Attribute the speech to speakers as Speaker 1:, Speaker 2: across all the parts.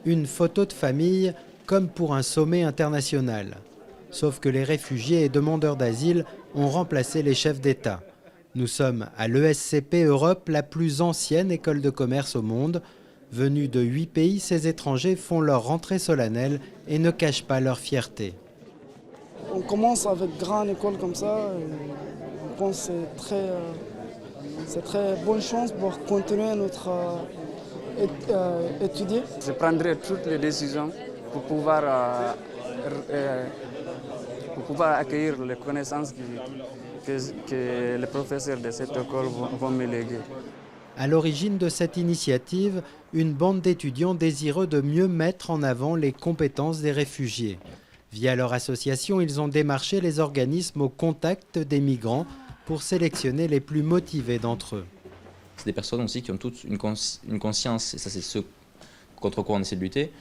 Speaker 1: Une photo de famille comme pour un sommet international. Sauf que les réfugiés et demandeurs d'asile ont remplacé les chefs d'État. Nous sommes à l'ESCP Europe, la plus ancienne école de commerce au monde. Venus de 8 pays, ces étrangers font leur rentrée solennelle et ne cachent pas leur fierté.
Speaker 2: On commence avec une grande école comme ça. Et je pense que c'est très bonne chance pour continuer notre étudier.
Speaker 3: Je prendrai toutes les décisions pour pouvoir accueillir les connaissances que les professeurs de cette école vont me léguer.
Speaker 1: À l'origine de cette initiative, une bande d'étudiants désireux de mieux mettre en avant les compétences des réfugiés. Via leur association, ils ont démarché les organismes au contact des migrants pour sélectionner les plus motivés d'entre eux.
Speaker 4: C'est des personnes aussi qui ont toutes une conscience, et ça c'est ce contre quoi on essaie de lutter,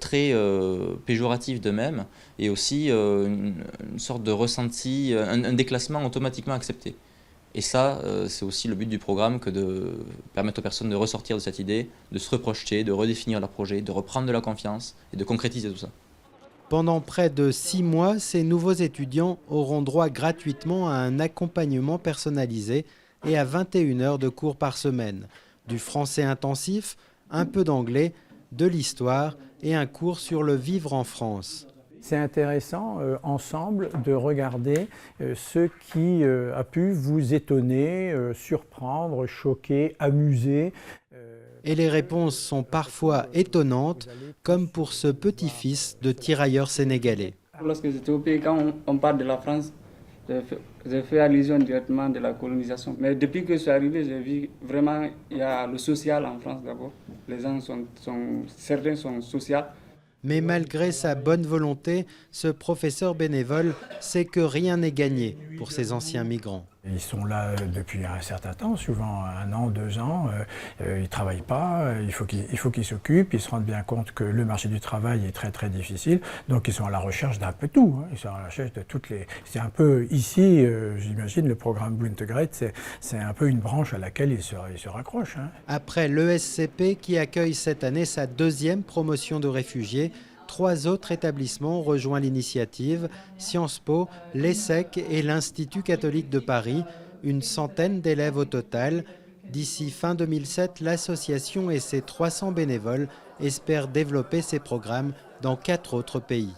Speaker 4: très péjoratif d'eux-mêmes, et aussi une sorte de ressenti, un déclassement automatiquement accepté. Et ça, c'est aussi le but du programme, que de permettre aux personnes de ressortir de cette idée, de se reprojeter, de redéfinir leur projet, de reprendre de la confiance et de concrétiser tout ça.
Speaker 1: Pendant près de 6 mois, ces nouveaux étudiants auront droit gratuitement à un accompagnement personnalisé et à 21 heures de cours par semaine. Du français intensif, un peu d'anglais, de l'histoire et un cours sur le vivre en France.
Speaker 5: C'est intéressant ensemble de regarder ce qui a pu vous étonner, surprendre, choquer, amuser.
Speaker 1: Et les réponses sont parfois étonnantes, comme pour ce petit-fils de tirailleurs sénégalais.
Speaker 3: Lorsque j'étais au pays, quand on parle de la France, j'ai fait allusion directement de la colonisation. Mais depuis que je suis arrivé, j'ai vu vraiment il y a le social en France d'abord. Les gens certains sont sociaux.
Speaker 1: Mais malgré sa bonne volonté, ce professeur bénévole sait que rien n'est gagné pour ces anciens migrants.
Speaker 5: Ils sont là depuis un certain temps, souvent 1 an, 2 ans, ils ne travaillent pas, il faut qu'ils s'occupent, ils se rendent bien compte que le marché du travail est très très difficile, donc ils sont à la recherche d'un peu tout, ils sont à la recherche de toutes les... C'est un peu ici, j'imagine, le programme Blintegrad, c'est un peu une branche à laquelle ils se raccrochent.
Speaker 1: Après l'ESCP qui accueille cette année sa 2e promotion de réfugiés, 3 autres établissements ont rejoint l'initiative, Sciences Po, l'ESSEC et l'Institut catholique de Paris, une centaine d'élèves au total. D'ici fin 2007, l'association et ses 300 bénévoles espèrent développer ces programmes dans 4 autres pays.